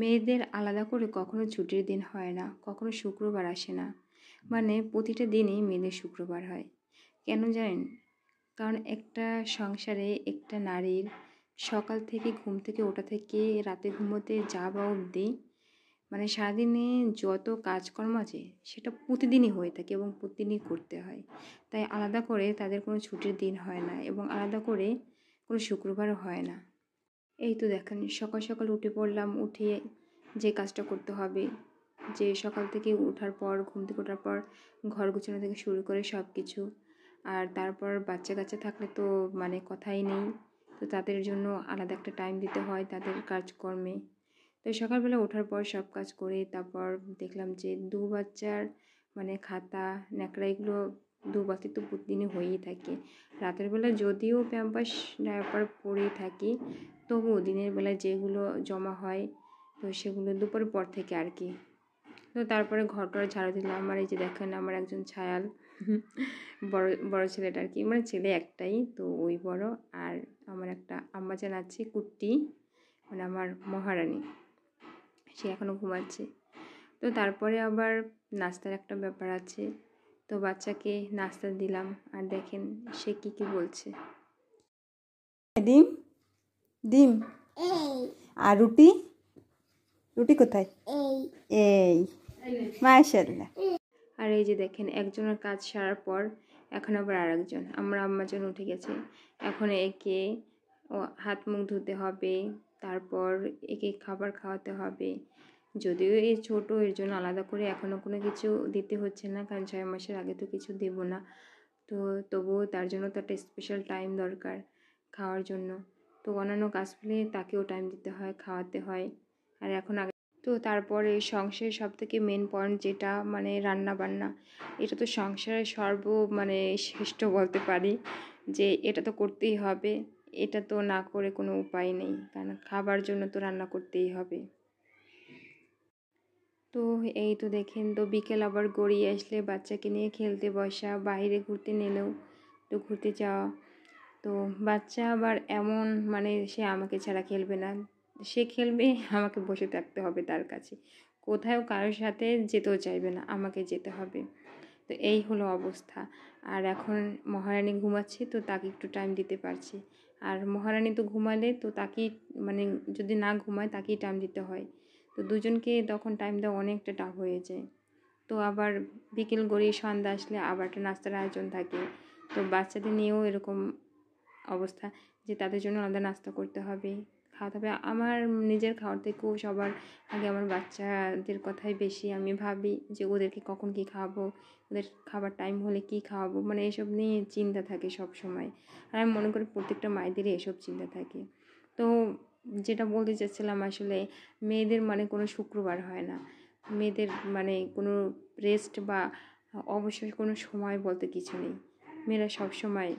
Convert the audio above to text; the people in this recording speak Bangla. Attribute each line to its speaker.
Speaker 1: মেয়েদের আলাদা করে কখনো ছুটির দিন হয় না, কখনো শুক্রবার আসে না। মানে প্রতিটা দিনই মেয়েদের শুক্রবার হয়। কেন জানেন? কারণ একটা সংসারে একটা নারীর সকাল থেকে ঘুম থেকে ওঠা থেকে রাতে ঘুমোতে যাওয়া অবধি মানে সারাদিনে যত কাজকর্ম আছে সেটা প্রতিদিনই হয়ে থাকে এবং প্রতিদিনই করতে হয়। তাই আলাদা করে তাদের কোনো ছুটির দিন হয় না এবং আলাদা করে কোনো শুক্রবারও হয় না। এই তো দেখেন সকাল সকাল উঠে পড়লাম, উঠে যে কাজটা করতে হবে, যে সকাল থেকে ওঠার পর ঘুম থেকে ওঠার পর ঘর গোছানো থেকে শুরু করে সব কিছু। আর তারপর বাচ্চা কাচ্চা থাকলে তো মানে কথাই নেই, তো তাদের জন্য আলাদা একটা টাইম দিতে হয় তাদের কাজকর্মে। তো সকালবেলা ওঠার পর সব কাজ করে তারপর দেখলাম যে দু বাচ্চার মানে খাতা ন্যাকড়া এগুলো দু বাচ্চা তো প্রতিদিনই হয়েই থাকে। রাতের বেলা যদিও প্যাম্পাস ডায়াপার পরেই থাকি, তবুও দিনের বেলায় যেগুলো জমা হয় তো সেগুলো দুপুরের পর থেকে আর কি। তো তারপরে ঘরটা ঝাড়ু দিলাম। আর এই যে দেখেন আমার একজন ছায়াল বড় বড় ছেলেটা আর কি, মানে ছেলে একটাই তো ওই বড়। আর আমার একটা আম্মাজান আছে কুট্টি, মানে আমার মহারানী, সে এখনও ঘুমাচ্ছে। তো তারপরে আবার নাস্তার একটা ব্যাপার আছে, তো বাচ্চাকে নাস্তা দিলাম। আর দেখেন সে কি বলছে।
Speaker 2: ডিম ডিম আর রুটি, রুটি কোথায়? এই মাশাআল্লাহ।
Speaker 1: আর এই যে দেখেন একজনের কাজ সারার পর এখন আবার আরেকজন, আমার আম্মাজন উঠে গেছে। এখন একে হাত মুখ ধুতে হবে, তারপর একে খাবার খাওয়াতে হবে। যদিও এই ছোট, এর জন্য আলাদা করে এখনও কোনো কিছু দিতে হচ্ছে না, কারণ 6 মাসের আগে তো কিছু দেবো না। তো তবুও তার জন্য তো একটা স্পেশাল টাইম দরকার খাওয়ার জন্য। তো অন্যান্য কাজ পেলে তাকেও টাইম দিতে হয়, খাওয়াতে হয়। আর এখন আগে তো তারপরে সংসারের সবথেকে মেন পয়েন্ট যেটা মানে রান্না বান্না, এটা তো সংসারের মানে শ্রেষ্ঠ বলতে পারি, যে এটা তো করতেই হবে। এটা তো না করে কোনো উপায় নেই, কারণ খাবার জন্য তো রান্না করতেই হবে। তো এই তো দেখেন, তো বিকেল আবার গড়িয়ে আসলে বাচ্চাকে নিয়ে খেলতে বসা, বাইরে ঘুরতে নিলেও তো ঘুরতে যাওয়া। তো বাচ্চা আবার এমন মানে সে আমাকে ছাড়া খেলবে না, সে খেলবে আমাকে বসে থাকতে হবে তার কাছে, কোথাও কারোর সাথে যেতেও চাইবে না, আমাকে যেতে হবে। তো এই হলো অবস্থা। আর এখন মহারানী ঘুমাচ্ছে, তো তাকে একটু টাইম দিতে পারছি। আর মহারানী তো ঘুমালে তো তাকেই মানে যদি না ঘুমায় তাকেই টাইম দিতে হয়, তো দুজনকে তখন টাইম দেওয়া অনেকটা টাফ হয়ে যায়। তো আবার বিকেল গড়িয়ে সন্ধ্যা আসলে আবার একটা নাস্তার আয়োজন থাকে। তো বাচ্চাদের নিয়েও এরকম অবস্থা যে তাদের জন্য আলাদা নাস্তা করতে হবে, খাওয়াতে হবে। আমার নিজের খাওয়ার থেকেও সবার আগে আমার বাচ্চাদের কথাই বেশি আমি ভাবি, যে ওদেরকে কখন কী খাওয়াবো, ওদের খাবার টাইম হলে কী খাওয়াবো, মানে এসব নিয়ে চিন্তা থাকে সব সময়। আর আমি মনে করি প্রত্যেকটা মায়েদেরই এসব চিন্তা থাকে। তো যেটা বলতে চাচ্ছিলাম, আসলে মেয়েদের মানে কোনো শুক্রবার হয় না, মেয়েদের মানে কোনো রেস্ট বা অবসর কোনো সময় বলতে কিছু নেই। মেয়েরা সব সময়